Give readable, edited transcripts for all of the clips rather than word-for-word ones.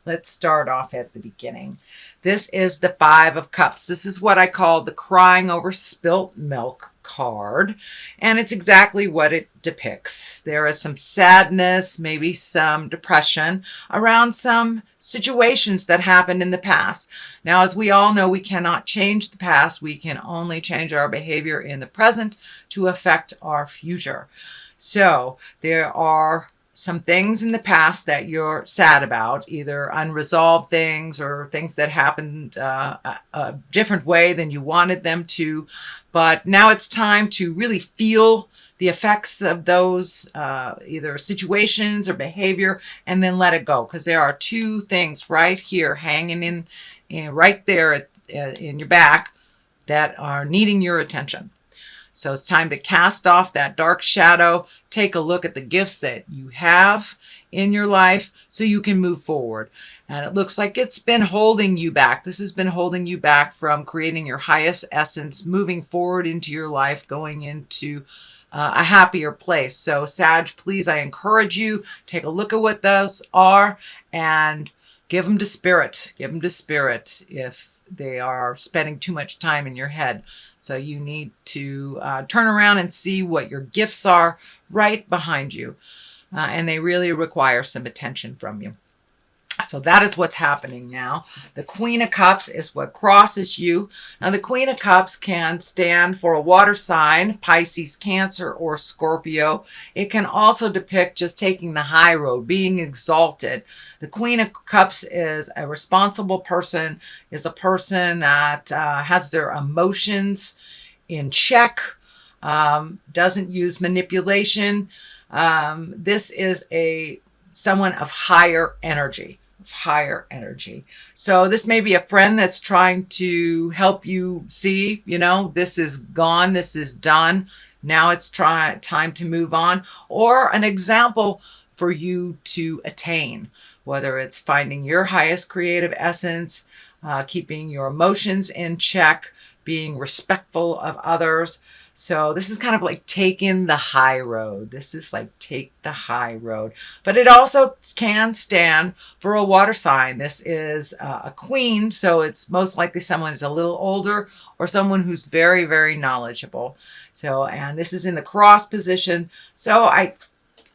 Let's start off at the beginning. This is the Five of Cups. This is what I call the crying over spilt milk card, and it's exactly what it depicts. There is some sadness, maybe some depression around some situations that happened in the past. Now, as we all know, we cannot change the past. We can only change our behavior in the present to affect our future. So there are some things in the past that you're sad about, either unresolved things or things that happened a different way than you wanted them to. But now it's time to really feel the effects of those either situations or behavior, and then let it go. Because there are two things right here hanging in right there in your back that are needing your attention. So it's time to cast off that dark shadow, take a look at the gifts that you have in your life so you can move forward. And it looks like it's been holding you back. This has been holding you back from creating your highest essence, moving forward into your life, going into a happier place. So Sag, please, I encourage you, take a look at what those are and give them to spirit. Give them to spirit if they are spending too much time in your head. So you need to turn around and see what your gifts are right behind you. And they really require some attention from you. So that is what's happening now. The Queen of Cups is what crosses you. Now, the Queen of Cups can stand for a water sign, Pisces, Cancer, or Scorpio. It can also depict just taking the high road, being exalted. The Queen of Cups is a responsible person, is a person that has their emotions in check, doesn't use manipulation. This is someone of higher energy. So this may be a friend that's trying to help you see, this is gone, this is done. Now it's time to move on, or an example for you to attain, whether it's finding your highest creative essence, keeping your emotions in check, being respectful of others. So this is kind of like taking the high road. This is like take the high road. But it also can stand for a water sign. This is a queen, so it's most likely someone who's a little older or someone who's very, very knowledgeable. So, and this is in the cross position. So I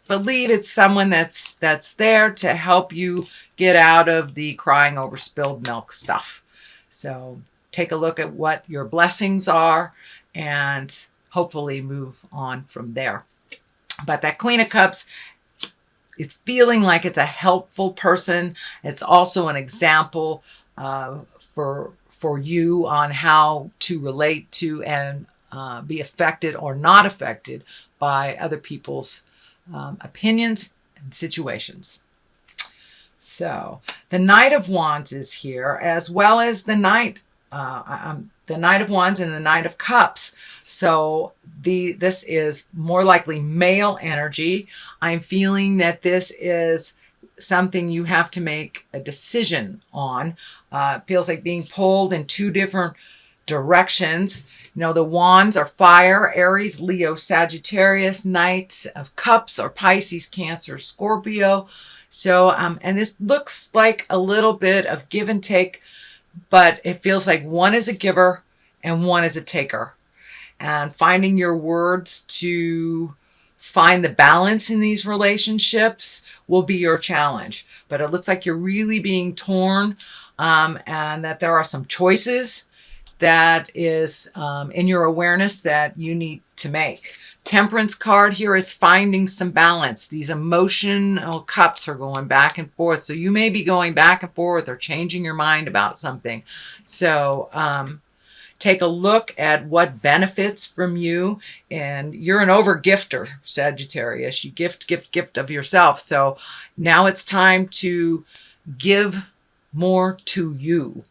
believe it's someone that's there to help you get out of the crying over spilled milk stuff. So take a look at what your blessings are and hopefully move on from there. But that Queen of Cups, it's feeling like it's a helpful person. It's also an example for you on how to relate to and be affected or not affected by other people's opinions and situations. So the Knight of Wands is here, as well as the Knight of Wands and the Knight of Cups. So this is more likely male energy. I'm feeling that this is something you have to make a decision on. It feels like being pulled in two different directions. The wands are fire, Aries, Leo, Sagittarius. Knight of Cups are Pisces, Cancer, Scorpio. So, and this looks like a little bit of give and take, but it feels like one is a giver and one is a taker. And finding your words to find the balance in these relationships will be your challenge. But it looks like you're really being torn, and that there are some choices that is in your awareness that you need to make. Temperance card here is finding some balance. These emotional cups are going back and forth. So you may be going back and forth or changing your mind about something. So take a look at what benefits from you. And you're an over-gifter, Sagittarius. You gift of yourself. So now it's time to give more to you.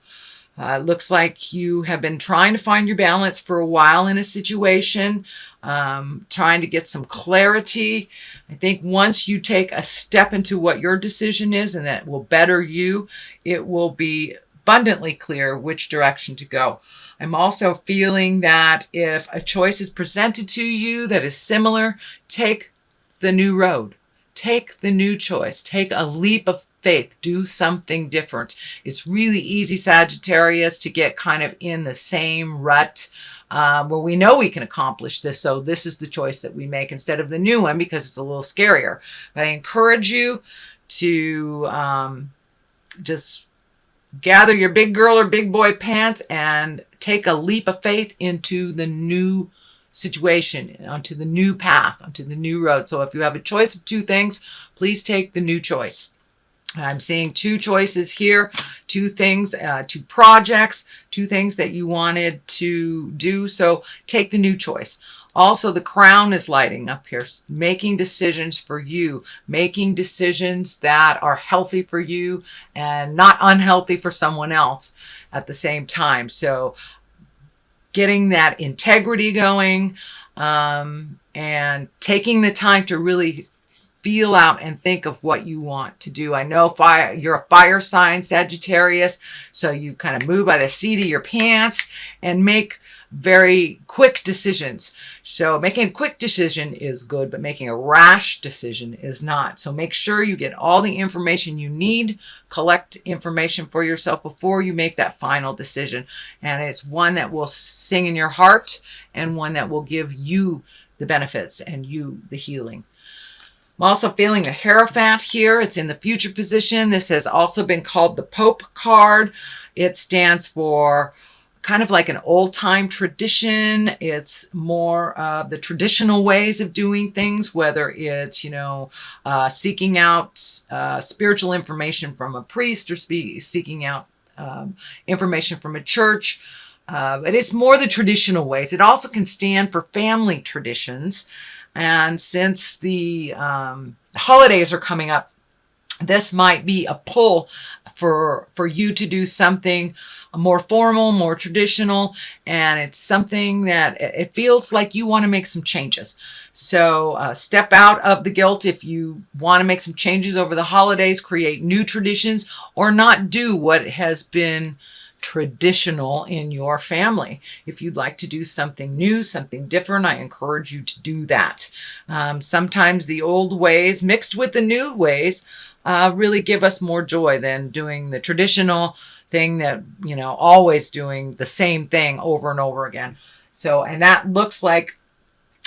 Looks like you have been trying to find your balance for a while in a situation, trying to get some clarity. I think once you take a step into what your decision is and that will better you, it will be abundantly clear which direction to go. I'm also feeling that if a choice is presented to you that is similar, take the new road. Take the new choice. Take a leap of faith. Do something different. It's really easy, Sagittarius, to get kind of in the same rut where we know we can accomplish this. So this is the choice that we make instead of the new one because it's a little scarier. But I encourage you to just gather your big girl or big boy pants and take a leap of faith into the new situation, onto the new path, onto the new road. So if you have a choice of two things, please take the new choice. I'm seeing two choices here, two things, two projects, two things that you wanted to do. So take the new choice. Also, the crown is lighting up here, making decisions for you, making decisions that are healthy for you and not unhealthy for someone else at the same time. So getting that integrity going and taking the time to really feel out and think of what you want to do. I know you're a fire sign, Sagittarius, so you kind of move by the seat of your pants and make very quick decisions. So making a quick decision is good, but making a rash decision is not. So make sure you get all the information you need, collect information for yourself before you make that final decision. And it's one that will sing in your heart and one that will give you the benefits and you the healing. I'm also feeling the Hierophant here. It's in the future position. This has also been called the Pope card. It stands for kind of like an old-time tradition. It's more of the traditional ways of doing things, whether it's, seeking out spiritual information from a priest or seeking out information from a church. But it's more the traditional ways. It also can stand for family traditions. And since the holidays are coming up, this might be a pull for you to do something more formal, more traditional, and it's something that it feels like you want to make some changes. So step out of the guilt if you want to make some changes over the holidays, create new traditions, or not do what has been traditional in your family. If you'd like to do something new, something different, I encourage you to do that. Sometimes the old ways mixed with the new ways really give us more joy than doing the traditional thing that, always doing the same thing over and over again. So, and that looks like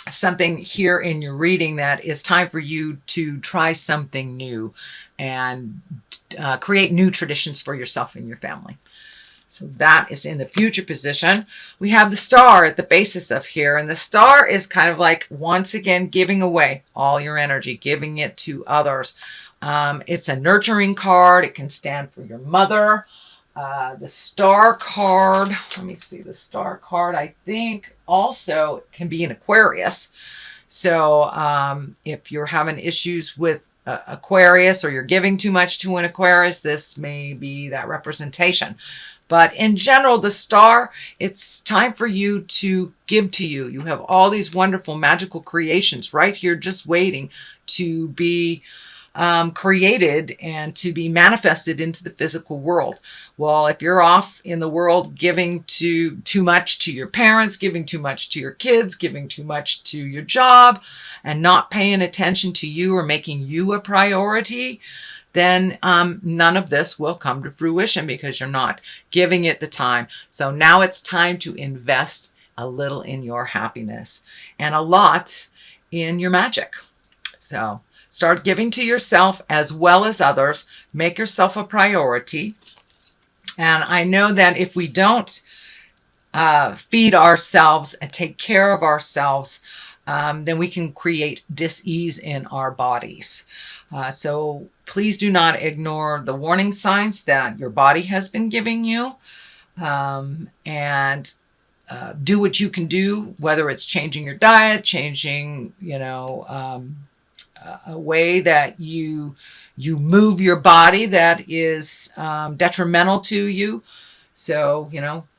something here in your reading that it's time for you to try something new and create new traditions for yourself and your family. So that is in the future position. We have the star at the basis of here. And the star is kind of like, once again, giving away all your energy, giving it to others. It's a nurturing card. It can stand for your mother. The star card, let me see, the star card, I think also can be an Aquarius. So if you're having issues with Aquarius or you're giving too much to an Aquarius, this may be that representation. But in general, the star, it's time for you to give to you. You have all these wonderful magical creations right here just waiting to be created and to be manifested into the physical world. Well, if you're off in the world giving too much to your parents, giving too much to your kids, giving too much to your job, and not paying attention to you or making you a priority, then none of this will come to fruition because you're not giving it the time. So now it's time to invest a little in your happiness and a lot in your magic. So start giving to yourself as well as others. Make yourself a priority. And I know that if we don't feed ourselves and take care of ourselves, then we can create dis-ease in our bodies. So please do not ignore the warning signs that your body has been giving you, and do what you can do, whether it's changing your diet, changing, a way that you move your body that is detrimental to you. So,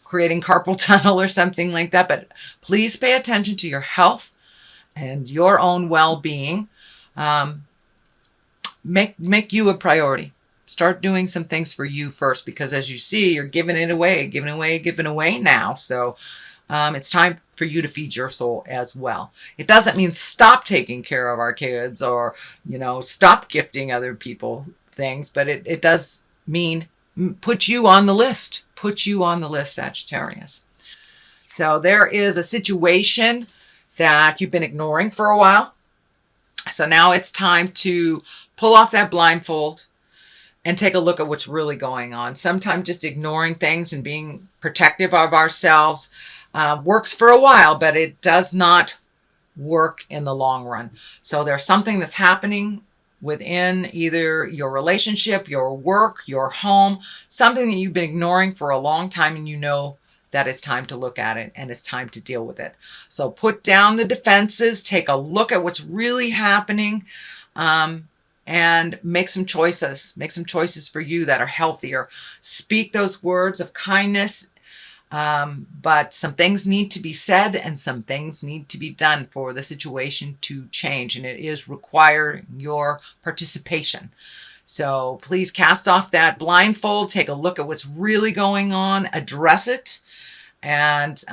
creating carpal tunnel or something like that. But please pay attention to your health and your own well-being. Make you a priority. Start doing some things for you first, because as you see, you're giving away now. So it's time for you to feed your soul as well. It doesn't mean stop taking care of our kids or, stop gifting other people. things, but it does mean put you on the list. Put you on the list, Sagittarius. So there is a situation that you've been ignoring for a while. So now it's time to pull off that blindfold and take a look at what's really going on. Sometimes just ignoring things and being protective of ourselves works for a while, but it does not work in the long run. So there's something that's happening within either your relationship, your work, your home, something that you've been ignoring for a long time, and you know that it's time to look at it and it's time to deal with it. So put down the defenses, take a look at what's really happening, and make some choices. Make some choices for you that are healthier. Speak those words of kindness, but some things need to be said and some things need to be done for the situation to change, and it is require your participation. So please cast off that blindfold, take a look at what's really going on, address it, and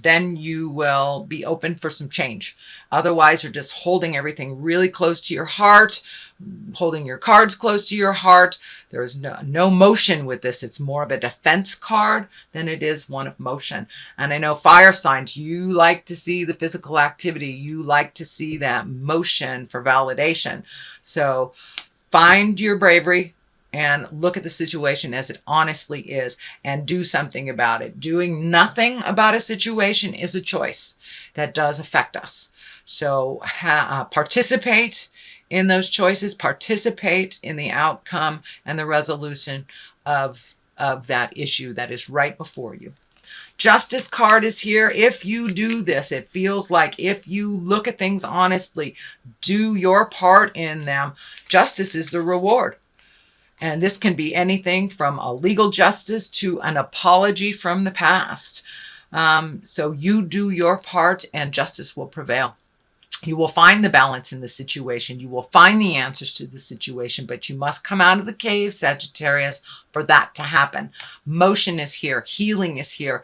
then you will be open for some change. Otherwise, you're just holding everything really close to your heart, holding your cards close to your heart. There's no motion with this. It's more of a defense card than it is one of motion. And I know fire signs, you like to see the physical activity. You like to see that motion for validation. So find your bravery and look at the situation as it honestly is and do something about it. Doing nothing about a situation is a choice that does affect us. So participate in those choices, participate in the outcome and the resolution of that issue that is right before you. Justice card is here. If you do this, it feels like if you look at things honestly, do your part in them, justice is the reward. And this can be anything from a legal justice to an apology from the past. So you do your part and justice will prevail. You will find the balance in the situation. You will find the answers to the situation, but you must come out of the cave, Sagittarius, for that to happen. Motion is here. Healing is here.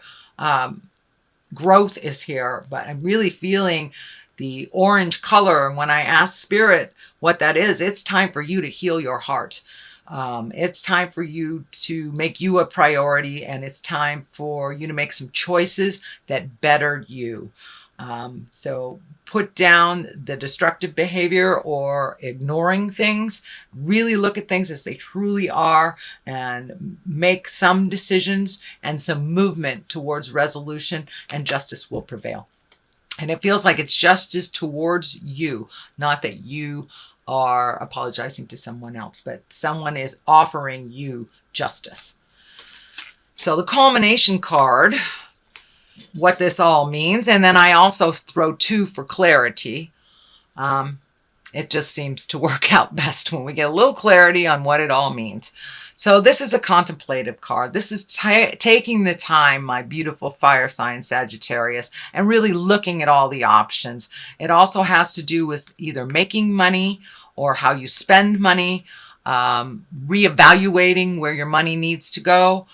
Growth is here. But I'm really feeling the orange color. And when I ask Spirit what that is, it's time for you to heal your heart. It's time for you to make you a priority, and it's time for you to make some choices that better you. So put down the destructive behavior or ignoring things. Really look at things as they truly are and make some decisions and some movement towards resolution, and justice will prevail. And it feels like it's justice towards you, not that you are apologizing to someone else, but someone is offering you justice. So the culmination card, what this all means, and then I also throw 2 for clarity. It just seems to work out best when we get a little clarity on what it all means. So this is a contemplative card. This is taking the time, my beautiful fire sign Sagittarius, and really looking at all the options. It also has to do with either making money or how you spend money, reevaluating where your money needs to go.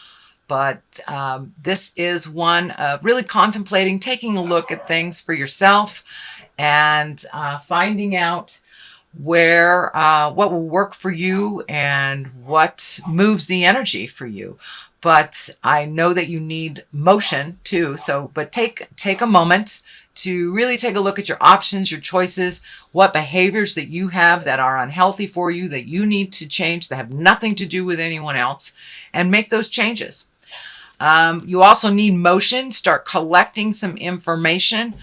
But this is one of really contemplating, taking a look at things for yourself and finding out where what will work for you and what moves the energy for you. But I know that you need motion too. So, but take a moment to really take a look at your options, your choices, what behaviors that you have that are unhealthy for you, that you need to change, that have nothing to do with anyone else, and make those changes. You also need motion. Start collecting some information.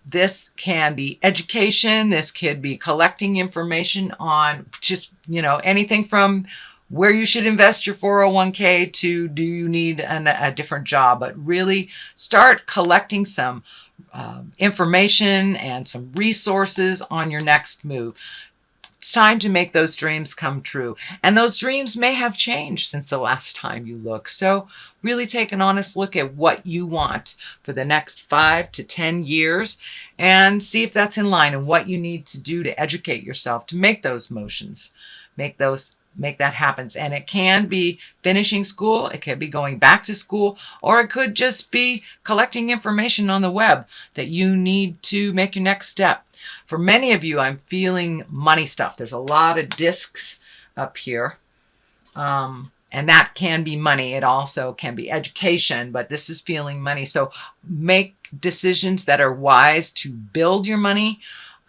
This can be education. This could be collecting information on just, anything from where you should invest your 401k to do you need a different job. But really start collecting some information and some resources on your next move. It's time to make those dreams come true. And those dreams may have changed since the last time you looked. So really take an honest look at what you want for the next 5 to 10 years and see if that's in line and what you need to do to educate yourself to make those motions, make that happen. And it can be finishing school, it could be going back to school, or it could just be collecting information on the web that you need to make your next step. For many of you, I'm feeling money stuff. There's a lot of discs up here. And that can be money. It also can be education, but this is feeling money. So make decisions that are wise to build your money.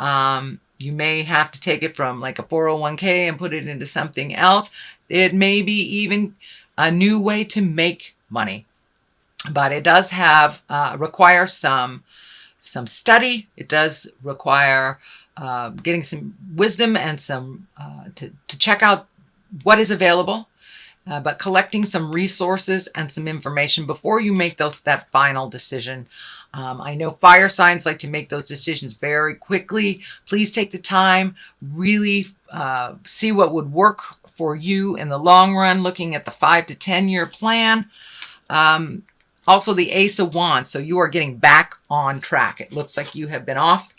You may have to take it from like a 401k and put it into something else. It may be even a new way to make money, but it does have require some study. It does require getting some wisdom and some to check out what is available, but collecting some resources and some information before you make that final decision. I know fire signs like to make those decisions very quickly. Please take the time, really see what would work for you in the long run, looking at the 5 to 10 year plan. Also the Ace of Wands. So you are getting back on track. It looks like you have been off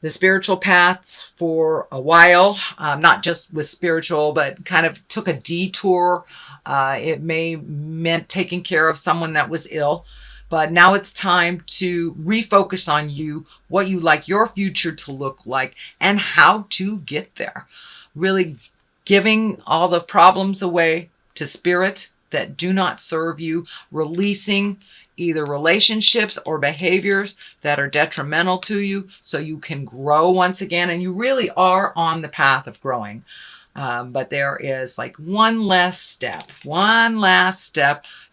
the spiritual path for a while, not just with spiritual, but kind of took a detour. It may meant taking care of someone that was ill, but now it's time to refocus on you, what you like your future to look like, and how to get there. Really giving all the problems away to spirit that do not serve you, releasing either relationships or behaviors that are detrimental to you so you can grow once again. And you really are on the path of growing. But there is like one last step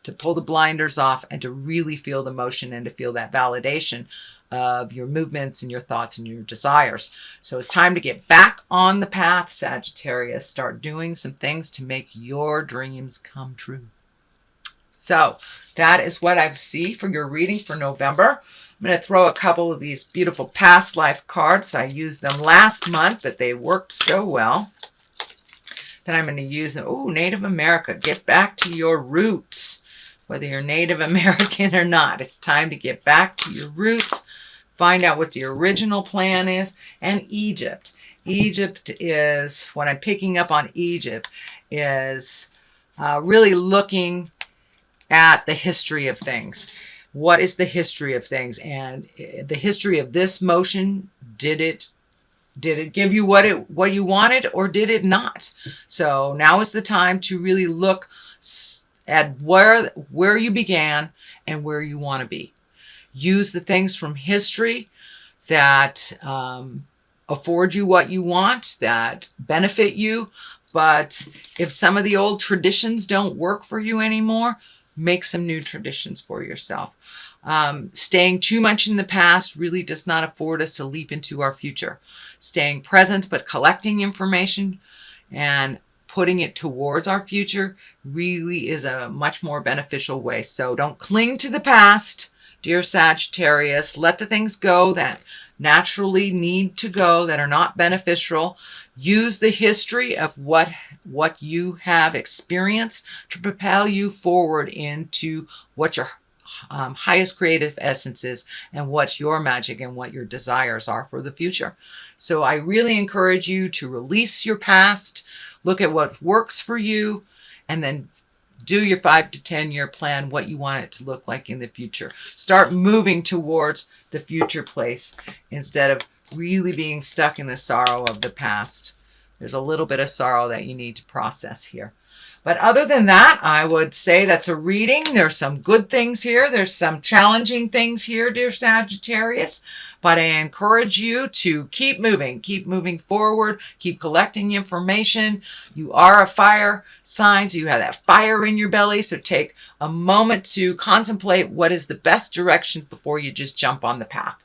to pull the blinders off and to really feel the motion and to feel that validation of your movements and your thoughts and your desires. So it's time to get back on the path, Sagittarius. Start doing some things to make your dreams come true. So that is what I see for your reading for November. I'm going to throw a couple of these beautiful past life cards. I used them last month, but they worked so well that I'm going to use them. Oh, Native America, get back to your roots. Whether you're Native American or not, it's time to get back to your roots. Find out what the original plan is. And Egypt. Egypt is, what I'm picking up on Egypt is really looking at the history of things. What is the history of things? And the history of this motion, did it give you what you wanted, or did it not? So now is the time to really look at where you began and where you want to be. Use the things from history that afford you what you want, that benefit you. But if some of the old traditions don't work for you anymore, make some new traditions for yourself. Staying too much in the past really does not afford us to leap into our future. Staying present but collecting information and putting it towards our future really is a much more beneficial way. So don't cling to the past, dear Sagittarius. Let the things go that naturally need to go, that are not beneficial. Use the history of what you have experienced to propel you forward into what your highest creative essence is and what your magic and what your desires are for the future. So I really encourage you to release your past, look at what works for you, and then do your 5 to 10 year plan, what you want it to look like in the future. Start moving towards the future place instead of really being stuck in the sorrow of the past. There's a little bit of sorrow that you need to process here. But other than that, I would say that's a reading. There's some good things here. There's some challenging things here, dear Sagittarius. But I encourage you to keep moving forward, keep collecting information. You are a fire sign, so you have that fire in your belly. So take a moment to contemplate what is the best direction before you just jump on the path.